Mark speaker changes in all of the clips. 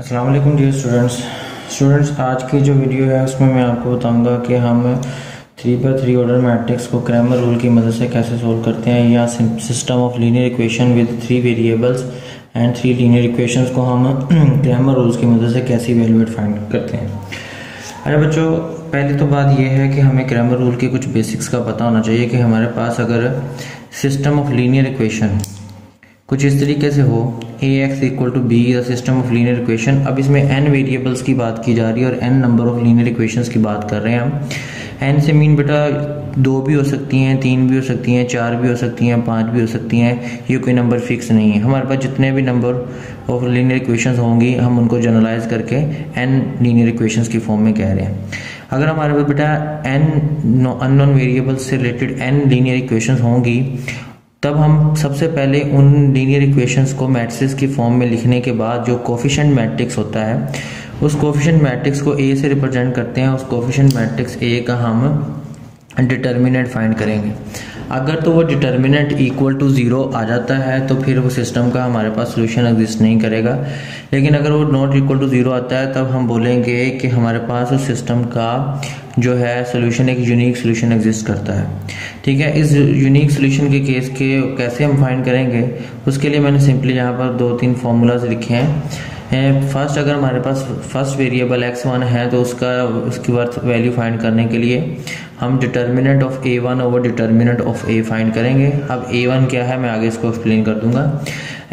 Speaker 1: अस्सलाम वालेकुम dear students, आज की जो वीडियो है उसमें मैं आपको बताऊंगा कि हम 3x3 ऑर्डर मैट्रिक्स को क्रैमर रूल की मदद से कैसे सोल्व करते हैं, या system of linear equation with 3 variables and 3 linear equations को हम क्रैमर रूल्स की मदद से कैसे इवेलुएट फाइंड करते हैं। अरे बच्चों, पहली तो बात यह है कि हमें क्रैमर रूल के कुछ बेसिक्स का पता होना चाहिए कि हमारे पास अगर सिस्टम ऑफ लीनियर इक्वेशन कुछ इस तरीके से हो, ax equal to B the system of linear equation. अब इसमें n वेरिएबल्स की बात की जा रही है और n number of linear equations की बात कर रहे हैं हम। n से मीन बेटा 2 भी हो सकती हैं, 3 भी हो सकती हैं, 4 भी हो सकती हैं, 5 भी हो सकती हैं, ये कोई नंबर फिक्स नहीं है। हमारे पास जितने भी नंबर ऑफ लीनियर इक्वेशंस होंगी हम उनको जनरलाइज करके n लीनियर इक्वेशंस की फॉर्म में कह रहे हैं। अगर हमारे पास बेटा n अननोन वेरिएबल्स से रिलेटेड n लीनियर इक्वेशंस होंगी, तब हम सबसे पहले उन लीनियर इक्वेशंस को मैट्रिक्स की फॉर्म में लिखने के बाद जो कोफिशिएंट मैट्रिक्स होता है उस कोफिशिएंट मैट्रिक्स को a से रिप्रेजेंट करते हैं। उस कोफिशिएंट मैट्रिक्स a का हम डिटर्मिनेंट फाइंड करेंगे। अगर तो वो डिटर्मिनेंट इक्वल टू 0 आ जाता है तो फिर वो सिस्टम का हमारे पास सोल्यूशन एग्जिस्ट नहीं करेगा, लेकिन अगर वो नॉट इक्वल टू 0 आता है तब हम बोलेंगे कि हमारे पास उस सिस्टम का जो है सोल्यूशन एक यूनिक सोल्यूशन एग्जिस्ट करता है। ठीक है, इस यूनिक सोल्यूशन के केस के कैसे हम फाइंड करेंगे, उसके लिए मैंने सिंपली यहाँ पर 2-3 फार्मूलाज लिखे हैं। फर्स्ट, अगर हमारे पास फर्स्ट वेरिएबल x1 है तो उसकी वर्थ वैल्यू फाइंड करने के लिए हम determinant of a1 over determinant of a find करेंगे। अब a1 क्या है मैं आगे इसको एक्सप्लेन कर दूंगा।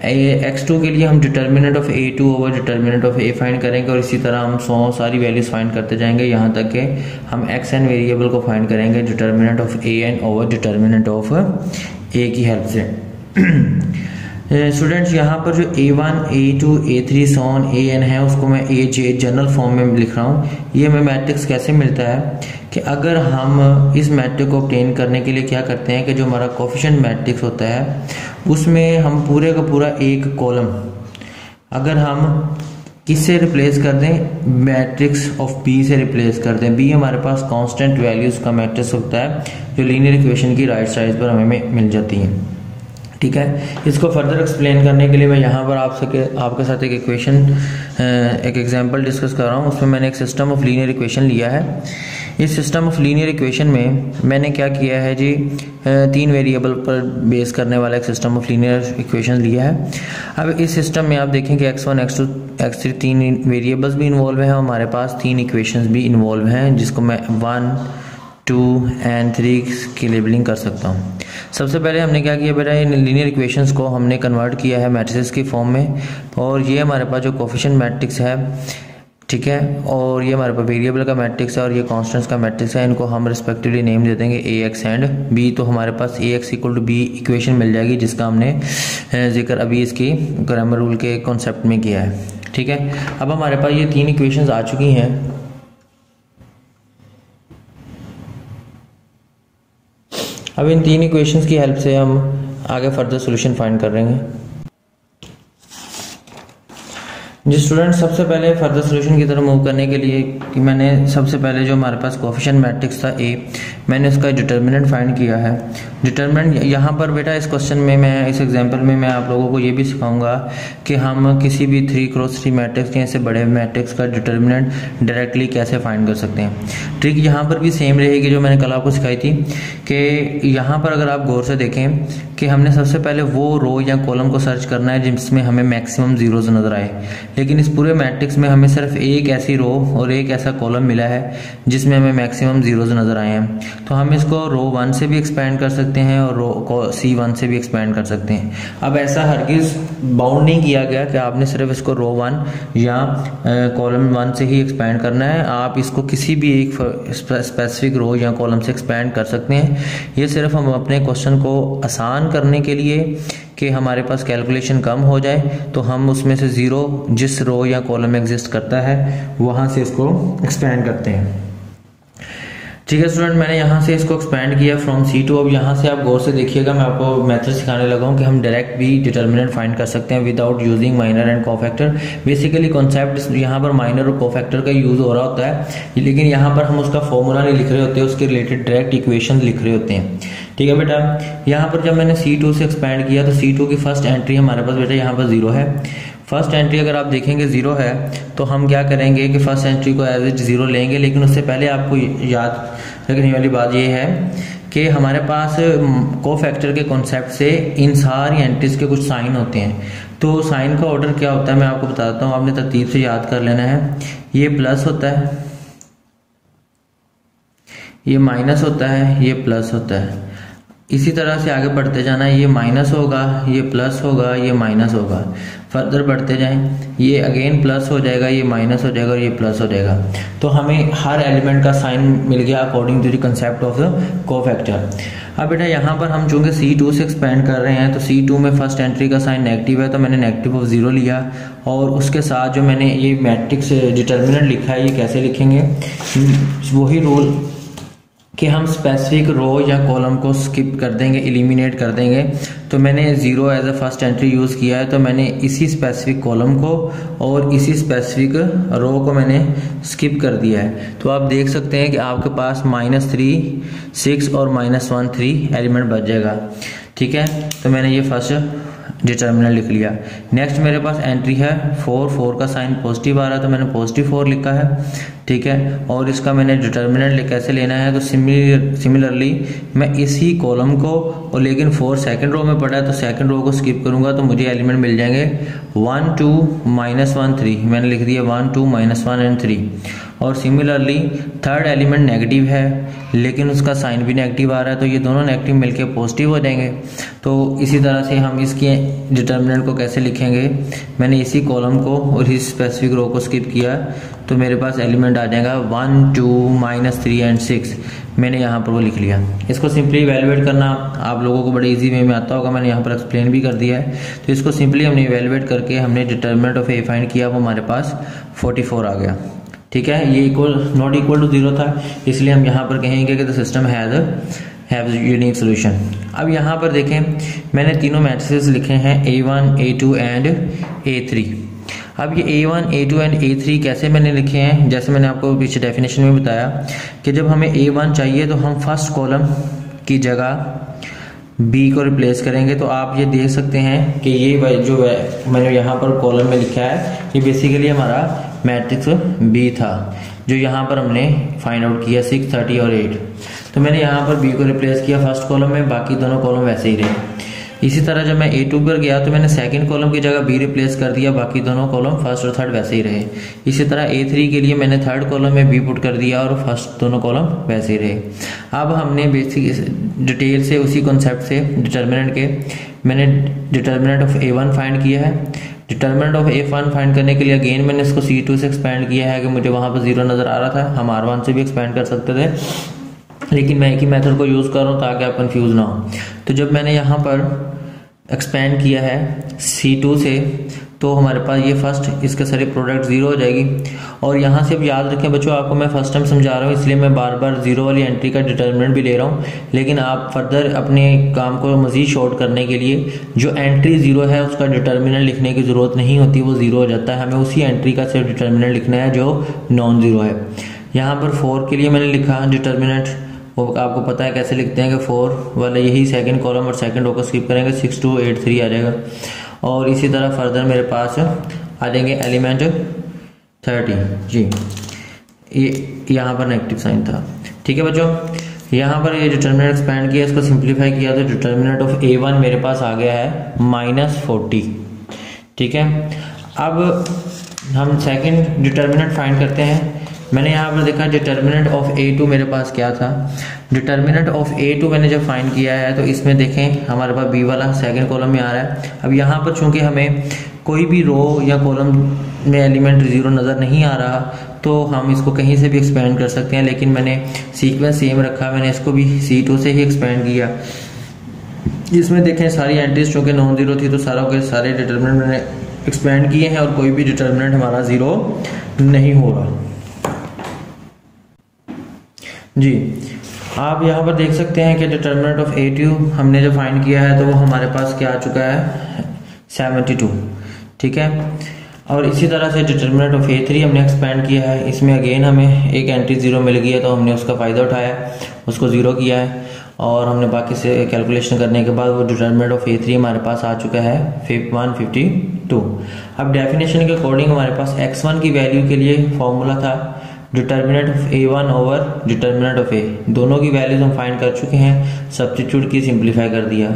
Speaker 1: x2 के लिए हम determinant of a2 over determinant of a find करेंगे और इसी तरह हम सारी वैल्यूज फाइंड करते जाएंगे यहाँ तक कि हम xn वेरिएबल को फाइंड करेंगे determinant of an over determinant of a की हेल्प से। स्टूडेंट्स, यहाँ पर जो a1, a2, a3 sworn an है उसको मैं aj जनरल फॉर्म में लिख रहा हूँ। ये हमें मैट्रिक्स कैसे मिलता है कि अगर हम इस मैट्रिक्स को ऑब्टेन करने के लिए क्या करते हैं कि जो हमारा कोफिशिएंट मैट्रिक्स होता है उसमें हम पूरे का पूरा एक कॉलम अगर हम किससे रिप्लेस कर दें, मैट्रिक्स ऑफ बी से रिप्लेस कर दें। बी हमारे पास कांस्टेंट वैल्यूज का मैट्रिक्स होता है जो लीनियर इक्वेशन की राइट साइड पर हमें मिल जाती है। ठीक है, इसको फर्दर एक्सप्लेन करने के लिए मैं यहाँ पर आपके साथ एक इक्वेशन एक एग्जांपल डिस्कस कर रहा हूँ। उसमें मैंने एक सिस्टम ऑफ लीनियर इक्वेशन लिया है। इस सिस्टम ऑफ लीनियर इक्वेशन में मैंने क्या किया है जी, 3 वेरिएबल पर बेस करने वाला एक सिस्टम ऑफ लीनियर इक्वेशन लिया है। अब इस सिस्टम में आप देखें कि x1, x2, x3 3 वेरिएबल्स भी इन्वॉल्व हैं, हमारे पास 3 इक्वेशंस भी इन्वॉल्व हैं जिसको मैं 1, 2 एंड 3 की लेबलिंग कर सकता हूँ। सबसे पहले हमने क्या किया बेटा, इन लीनियर इक्वेशंस को हमने कन्वर्ट किया है मैट्रिसेस की फॉर्म में, और ये हमारे पास जो कोफिशिएंट मैट्रिक्स है, ठीक है, और ये हमारे पास वेरिएबल का मैट्रिक्स है और ये कांस्टेंट्स का मैट्रिक्स है। इनको हम रिस्पेक्टिवली नेम दे देंगे ax एंड b। तो हमारे पास ax equal to b equation मिल जाएगी जिसका हमने जिक्र अभी इसकी क्रैमर रूल के कॉन्सेप्ट में किया है। ठीक है, अब हमारे पास ये 3 इक्वेशंस आ चुकी हैं। अब इन 3 इक्वेशंस की हेल्प से हम आगे फर्दर सॉल्यूशन फाइंड कर लेंगे। जी स्टूडेंट, सबसे पहले फर्दर सॉल्यूशन की तरफ मूव करने के लिए कि मैंने सबसे पहले जो हमारे पास कोफिशिएंट मैट्रिक्स था a, मैंने उसका डिटर्मिनेंट फाइंड किया है। डिटर्मिनेंट यहाँ पर बेटा इस क्वेश्चन में मैं इस एग्जांपल में मैं आप लोगों को ये भी सिखाऊंगा कि हम किसी भी 3x3 मैट्रिक्स के ऐसे बड़े मैट्रिक्स का डिटर्मिनेंट डायरेक्टली कैसे फाइंड कर सकते हैं। ट्रिक यहाँ पर भी सेम रहेगी जो मैंने कल आपको सिखाई थी कि यहाँ पर अगर आप गौर से देखें कि हमने सबसे पहले वो रो या कॉलम को सर्च करना है जिसमें हमें मैक्सिमम जीरोज नजर आए, लेकिन इस पूरे मैट्रिक्स में हमें सिर्फ एक ऐसी रो और एक ऐसा कॉलम मिला है जिसमें हमें मैक्सिमम जीरोज नजर आए हैं। तो हम इसको रो 1 से भी एक्सपेंड कर सकते हैं और रो C1 से भी एक्सपेंड कर सकते हैं। अब ऐसा हरगिज बाउंड नहीं किया गया कि आपने सिर्फ इसको रो 1 या कॉलम 1 से ही एक्सपेंड करना है, आप इसको किसी भी एक स्पेसिफिक रो या कॉलम से एक्सपेंड कर सकते हैं। ये सिर्फ हम अपने क्वेश्चन को आसान करने के लिए कि हमारे पास कैलकुलेशन कम हो जाए तो हम उसमें से 0 जिस रो या कॉलम में एग्जिस्ट करता है वहां से इसको एक्सपेंड करते हैं। ठीक है स्टूडेंट, मैंने यहाँ से इसको एक्सपेंड किया फ्रॉम C2। अब यहाँ से आप गौर से देखिएगा, मैं आपको मेथड सिखाने लगा हूँ कि हम डायरेक्ट भी डिटर्मिनेंट फाइंड कर सकते हैं without using minor and cofactor. Basically concept यहाँ पर माइनर और कोफैक्टर का यूज हो रहा होता है, लेकिन यहाँ पर हम उसका फॉर्मूला नहीं लिख रहे होते, उसके रिलेटेड डायरेक्ट इक्वेशन लिख रहे होते हैं। ठीक है बेटा, यहाँ पर जब मैंने C2 से एक्सपेंड किया तो C2 की फर्स्ट एंट्री हमारे पास बेटा यहाँ पर 0 है। फर्स्ट एंट्री अगर आप देखेंगे 0 है तो हम क्या करेंगे कि फर्स्ट एंट्री को एवरेज 0 लेंगे, लेकिन उससे पहले आपको याद रखने वाली बात ये है कि हमारे पास कोफैक्टर के कॉन्सेप्ट से इन सारी एंट्रीज के कुछ साइन होते हैं। तो साइन का ऑर्डर क्या होता है मैं आपको बताता हूँ, आपने तरतीब से याद कर लेना है। ये प्लस होता है, ये माइनस होता है, ये प्लस होता है। इसी तरह से आगे बढ़ते जाना है, ये माइनस होगा, ये प्लस होगा, ये माइनस होगा। फर्दर बढ़ते जाएं, ये अगेन प्लस हो जाएगा, ये माइनस हो जाएगा और ये प्लस हो जाएगा। तो हमें हर एलिमेंट का साइन मिल गया according to the concept of the cofactor. अब बेटा यहाँ पर हम चूंकि C2 से एक्सपेंड कर रहे हैं तो C2 में फर्स्ट एंट्री का साइन नेगेटिव है, तो मैंने नेगेटिव ऑफ 0 लिया और उसके साथ जो मैंने ये मैट्रिक्स डिटर्मिनेंट लिखा है, ये कैसे लिखेंगे, वही रूल कि हम स्पेसिफिक रो या कॉलम को स्किप कर देंगे, एलिमिनेट कर देंगे। तो मैंने 0 as a first entry use किया है, तो मैंने इसी स्पेसिफिक कॉलम को और इसी स्पेसिफिक रो को मैंने स्किप कर दिया है। तो आप देख सकते हैं कि आपके पास -3, 6 और -1, 3 एलिमेंट बच जाएगा। ठीक है, तो मैंने ये फर्स्ट डिटर्मिनेंट लिख लिया। नेक्स्ट मेरे पास एंट्री है 4 का साइन पॉजिटिव आ रहा है तो मैंने +4 लिखा है। ठीक है, और इसका मैंने डिटर्मिनेंट कैसे लेना है, तो सिमिलरली मैं इसी कॉलम को, और लेकिन 4 सेकंड रो में पड़ा है तो सेकंड रो को स्किप करूंगा तो मुझे एलिमेंट मिल जाएंगे 1, 2, -1, 3। मैंने लिख दिया 1, 2, -1 एंड 3। और सिमिलरली थर्ड एलिमेंट नेगेटिव है लेकिन उसका साइन भी नेगेटिव आ रहा है, तो ये दोनों नेगेटिव मिलके पॉजिटिव हो जाएंगे। तो इसी तरह से हम इसके डिटर्मिनेंट को कैसे लिखेंगे, मैंने इसी कॉलम को और इस स्पेसिफिक रो को स्किप किया तो मेरे पास एलिमेंट आ जाएगा 1, 2, -3 एंड 6। मैंने यहाँ पर वो लिख लिया। इसको सिंपली इवेलुएट करना आप लोगों को बड़े इजी वे में आता होगा, मैंने यहाँ पर एक्सप्लेन भी कर दिया है। तो इसको सिंपली हमने इवेलुएट करके हमने डिटर्मिनेंट ऑफ ए फाइंड किया, वो हमारे पास 44 आ गया। ठीक है, ये नॉट इक्वल टू 0 था, इसलिए हम यहाँ पर कहेंगे कि the system have unique solution. अब यहाँ पर देखें, मैंने तीनों मैट्रिसेस लिखे हैं A1, A2 एंड A3। अब ये A1, A2 एंड A3 कैसे मैंने लिखे हैं, जैसे मैंने आपको पीछे डेफिनेशन में बताया कि जब हमें A1 चाहिए तो हम फर्स्ट कॉलम की जगह B को रिप्लेस करेंगे। तो आप ये देख सकते हैं कि ये जो मैंने यहाँ पर कॉलम में लिखा है, ये बेसिकली हमारा मैट्रिक्स B था जो यहाँ पर हमने फाइंड आउट किया 6, 30 और 8। तो मैंने यहाँ पर B को रिप्लेस किया फर्स्ट कॉलम में, बाकी दोनों कॉलम वैसे ही रहे। इसी तरह जब मैं A2 पर गया तो मैंने सेकंड कॉलम की जगह B रिप्लेस कर दिया, बाकी दोनों कॉलम फर्स्ट और थर्ड वैसे ही रहे। इसी तरह A3 के लिए मैंने थर्ड कॉलम में B पुट कर दिया और फर्स्ट दोनों कॉलम वैसे ही रहे। अब हमने बेसिक डिटेल से उसी कॉन्सेप्ट से डिटर्मिनेंट के मैंने डिटर्मिनेंट ऑफ A1 फाइंड किया है। डिटर्मिनेंट ऑफ A1 फाइंड करने के लिए अगेन मैंने इसको C2 से एक्सपेंड किया है कि मुझे वहां पर 0 नजर आ रहा था। हम R1 से भी एक्सपेंड कर सकते थे, लेकिन मैं एक ही मेथड को यूज कर रहा हूँ ताकि आप कंफ्यूज ना हो। तो जब मैंने यहाँ पर एक्सपेंड किया है C2 से तो हमारे पास ये फर्स्ट इसके सारे प्रोडक्ट 0 हो जाएगी। और यहाँ से अब याद रखें बच्चों, आपको मैं फर्स्ट टाइम समझा रहा हूँ इसलिए मैं बार बार 0 वाली एंट्री का डिटर्मिनेंट भी ले रहा हूँ, लेकिन आप फर्दर अपने काम को मजीद शॉर्ट करने के लिए जो एंट्री 0 है उसका डिटर्मिनेंट लिखने की ज़रूरत नहीं होती, वो 0 हो जाता है। हमें उसी एंट्री का सिर्फ डिटर्मिनेंट लिखना है जो नॉन 0 है। यहाँ पर 4 के लिए मैंने लिखा डिटर्मिनेंट, वो आपको पता है कैसे लिखते हैं कि 4 वाला यही सेकंड कॉलम और सेकंड रो को स्किप करेंगे, 6, 2, 8, 3 आ जाएगा। और इसी तरह फर्दर मेरे पास आ जाएंगे एलिमेंट 30 जी, ये यहाँ पर नेगेटिव साइन था। ठीक है बच्चों, यहाँ पर ये डिटर्मिनेंट एक्सपेंड किया, इसको सिंप्लीफाई किया तो डिटर्मिनेंट ऑफ A1 मेरे पास आ गया है -40। ठीक है, अब हम सेकंड डिटर्मिनेंट फाइंड करते हैं। मैंने यहाँ पर देखा डिटर्मिनेंट ऑफ A2 मेरे पास क्या था। डिटर्मिनेंट ऑफ A2 मैंने जब फाइंड किया है तो इसमें देखें हमारे पास B वाला सेकंड कॉलम में आ रहा है। अब यहाँ पर चूंकि हमें कोई भी रो या कॉलम में एलिमेंट 0 नज़र नहीं आ रहा तो हम इसको कहीं से भी एक्सपेंड कर सकते हैं, लेकिन मैंने सीक्वेंस सेम रखा, मैंने इसको भी C2 से ही एक्सपेंड किया। इसमें देखें सारी एंट्रीज चूँकि नॉन 0 थी तो सारे डिटर्मिनेंट मैंने एक्सपेंड किए हैं और कोई भी डिटर्मिनेंट हमारा 0 नहीं हो रहा जी। आप यहाँ पर देख सकते हैं कि डिटर्मिनेंट ऑफ A2 हमने जो फाइंड किया है तो वो हमारे पास क्या आ चुका है 72। ठीक है, और इसी तरह से डिटर्मिनेंट ऑफ A3 हमने एक्सपेंड किया है, इसमें अगेन हमें एक एंट्री 0 मिल गई है तो हमने उसका फ़ायदा उठाया, उसको 0 किया है। और हमने बाकी से कैलकुलेशन करने के बाद वो डिटर्मिनेंट ऑफ A3 हमारे पास आ चुका है 152। अब डेफिनेशन के अकॉर्डिंग हमारे पास x1 की वैल्यू के लिए फॉर्मूला था determinant of A1 over determinant of A। दोनों की वैल्यूज हम फाइंड कर चुके हैं, सब्स्टिट्यूट की सिंप्लीफाई कर दिया।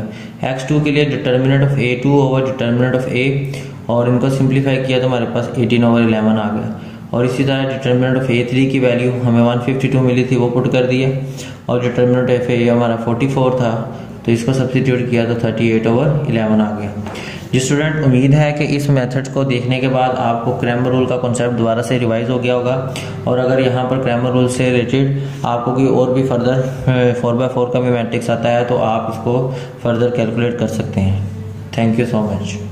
Speaker 1: x2 के लिए determinant of A2 over determinant of A और इनको सिंप्लीफाई किया तो हमारे पास 18 ओवर 11 आ गया। और इसी तरह डिटर्मिनेंट ऑफ A3 की वैल्यू हमें 152 मिली थी, वो पुट कर दिया। और डिटर्मिनेंट ऑफ A हमारा 44 था, तो इसको सब्स्टिट्यूट किया तो 38 ओवर 11 आ गया। जी स्टूडेंट, उम्मीद है कि इस मेथड को देखने के बाद आपको क्रैमर रूल का कॉन्सेप्ट दोबारा से रिवाइज हो गया होगा। और अगर यहाँ पर क्रैमर रूल से रिलेटेड आपको कोई और भी फर्दर 4x4 का भी मैट्रिक्स आता है तो आप इसको फर्दर कैलकुलेट कर सकते हैं। Thank you so much.